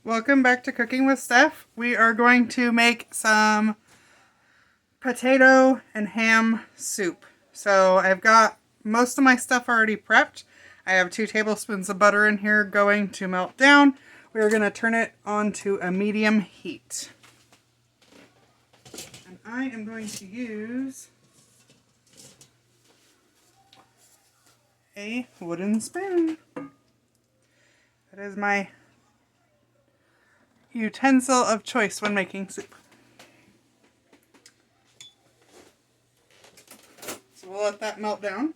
Welcome back to Cooking with Steph. We are going to make some potato and ham soup. So I've got most of my stuff already prepped. I have 2 tablespoons of butter in here going to melt down. We're going to turn it on to a medium heat. And I am going to use a wooden spoon. That is my utensil of choice when making soup. So we'll let that melt down.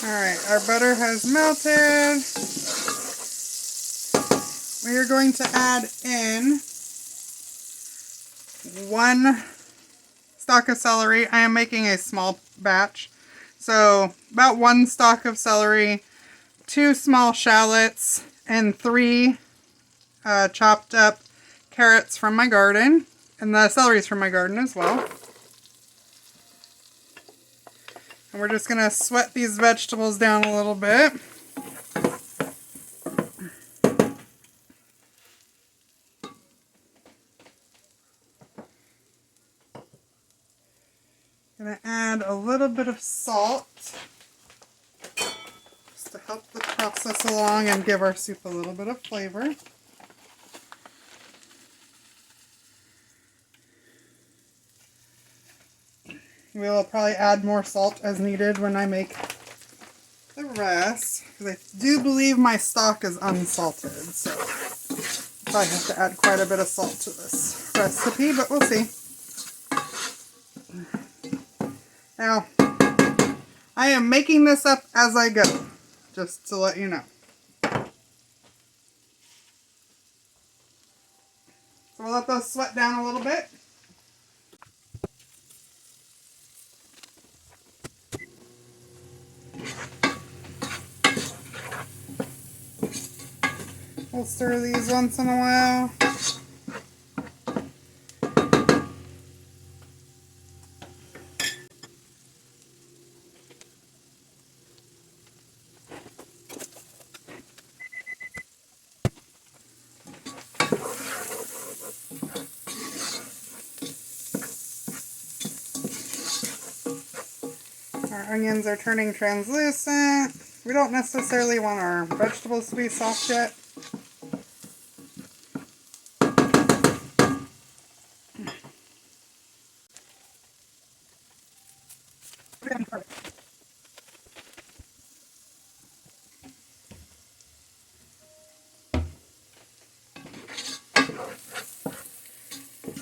Alright, our butter has melted. We are going to add in 1 stalk of celery. I am making a small batch. So about 1 stalk of celery, 2 small shallots, and 3 chopped up carrots from my garden. And the celery is from my garden as well. And we're just going to sweat these vegetables down a little bit. Going to add a little bit of salt just to help the process along and give our soup a little bit of flavor. We will probably add more salt as needed when I make the rest, because I do believe my stock is unsalted, so I probably have to add quite a bit of salt to this recipe, but we'll see. Now, I am making this up as I go, just to let you know. So we'll let those sweat down a little bit. We'll stir these once in a while. Our onions are turning translucent. We don't necessarily want our vegetables to be soft yet.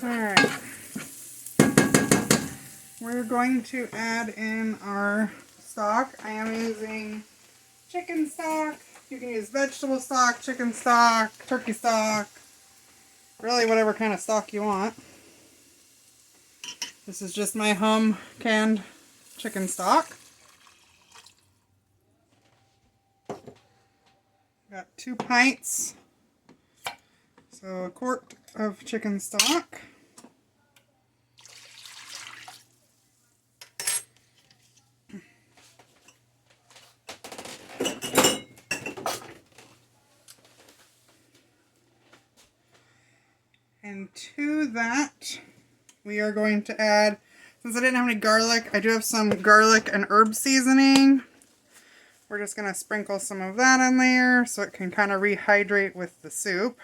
Alright. We're going to add in our stock. I am using chicken stock. You can use vegetable stock, chicken stock, turkey stock, really whatever kind of stock you want. This is just my home canned chicken stock. Got 2 pints, so a quart of chicken stock. And to that, we are going to add, since I didn't have any garlic, I do have some garlic and herb seasoning. We're just going to sprinkle some of that in there so it can kind of rehydrate with the soup.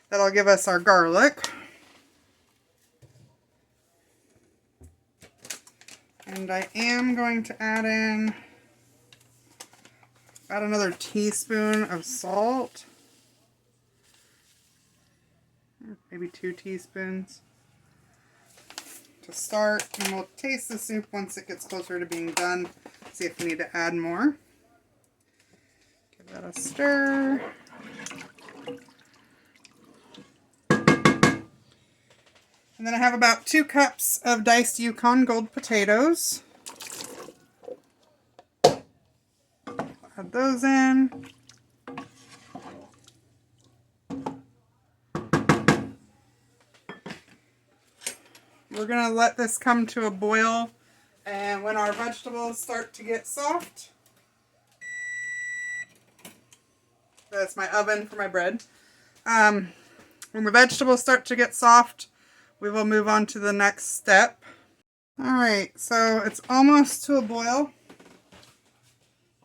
That'll give us our garlic. And I am going to add in about another teaspoon of salt. Maybe 2 teaspoons to start, and we'll taste the soup once it gets closer to being done. See if we need to add more. Give that a stir. And then I have about 2 cups of diced Yukon Gold potatoes. Add those in. we're going to let this come to a boil, and when our vegetables start to get soft, that's my oven for my bread. When the vegetables start to get soft, we will move on to the next step. Alright, so it's almost to a boil.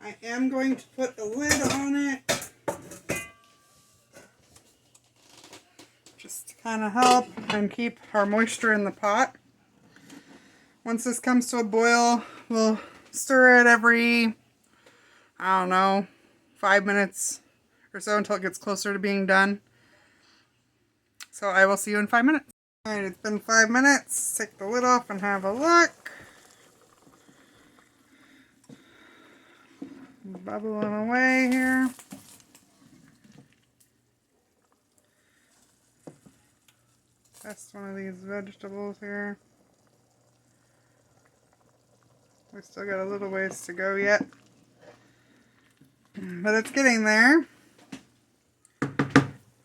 I am going to put a lid on it, just to kind of help and keep our moisture in the pot. Once this comes to a boil, we'll stir it every, I don't know, 5 minutes or so until it gets closer to being done. So I will see you in 5 minutes. Alright, it's been 5 minutes. Take the lid off and have a look. Bubbling away here. Test one of these vegetables here. We still got a little ways to go yet, but it's getting there.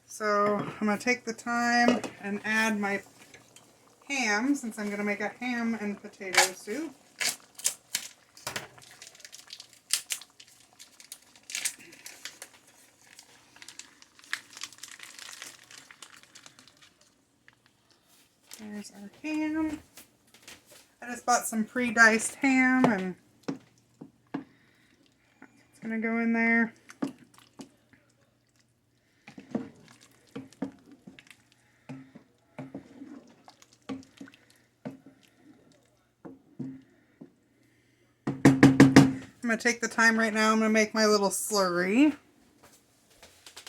So I'm going to take the time and add my ham, since I'm going to make a ham and potato soup. There's our ham. I just bought some pre-diced ham, and it's going to go in there. I'm going to take the time right now. I'm going to make my little slurry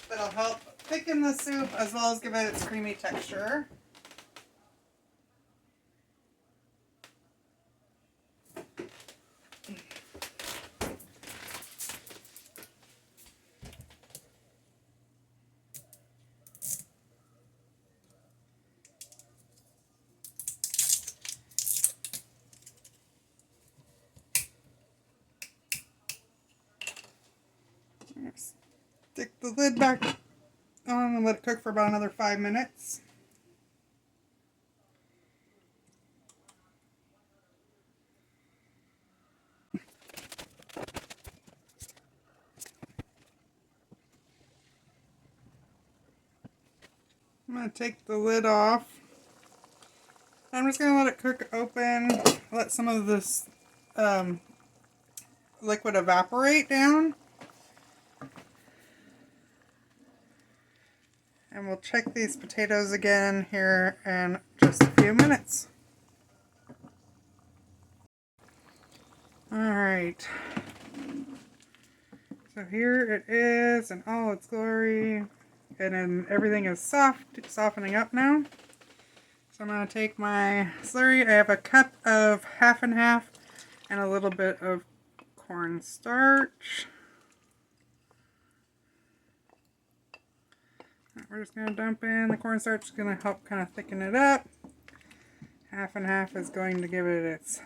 that'll help thicken the soup as well as give it its creamy texture. Stick the lid back on and let it cook for about another 5 minutes. I'm going to take the lid off. I'm just going to let it cook open, let some of this liquid evaporate down. And we'll check these potatoes again here in just a few minutes. Alright. So here it is in all its glory. And then everything is soft, softening up now. So I'm going to take my slurry. I have a cup of half and half and a little bit of cornstarch. We're just going to dump in. The cornstarch is going to help kind of thicken it up. Half and half is going to give it its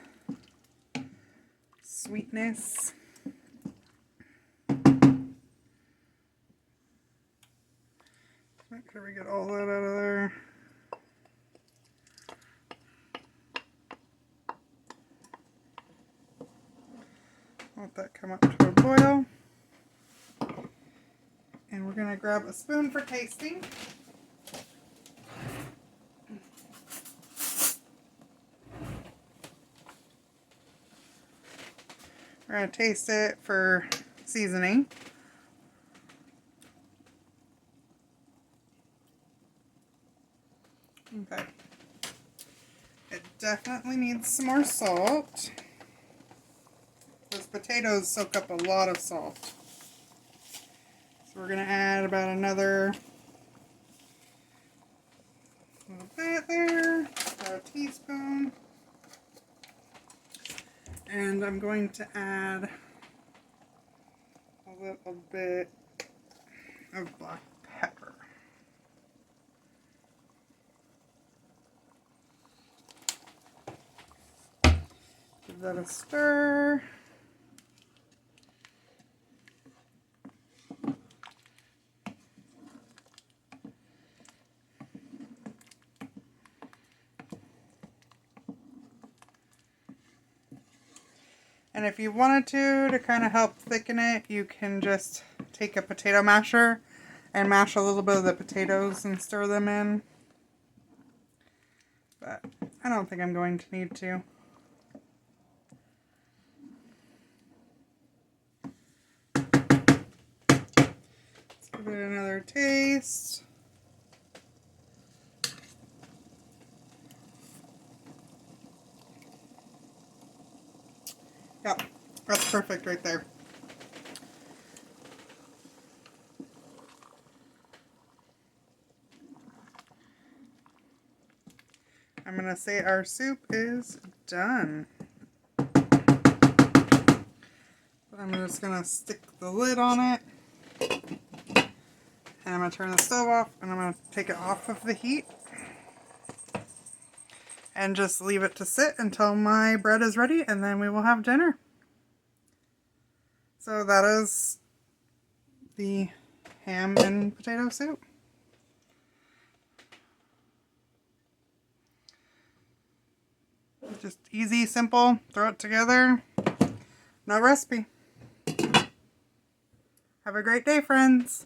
sweetness. Make sure we get all that out of there. Let that come up to a boil. And we're going to grab a spoon for tasting. We're going to taste it for seasoning. Okay. It definitely needs some more salt. Those potatoes soak up a lot of salt. So we're going to add about another little bit there, about a teaspoon. And I'm going to add a little bit of black pepper. Give that a stir. And if you wanted to kind of help thicken it, you can just take a potato masher and mash a little bit of the potatoes and stir them in. But I don't think I'm going to need to. Let's give it another taste. Yep, that's perfect right there. I'm going to say our soup is done. I'm just going to stick the lid on it. And I'm going to turn the stove off and I'm going to take it off of the heat. And just leave it to sit until my bread is ready and then we will have dinner. So that is the ham and potato soup. Just easy, simple, throw it together. No recipe. Have a great day, friends.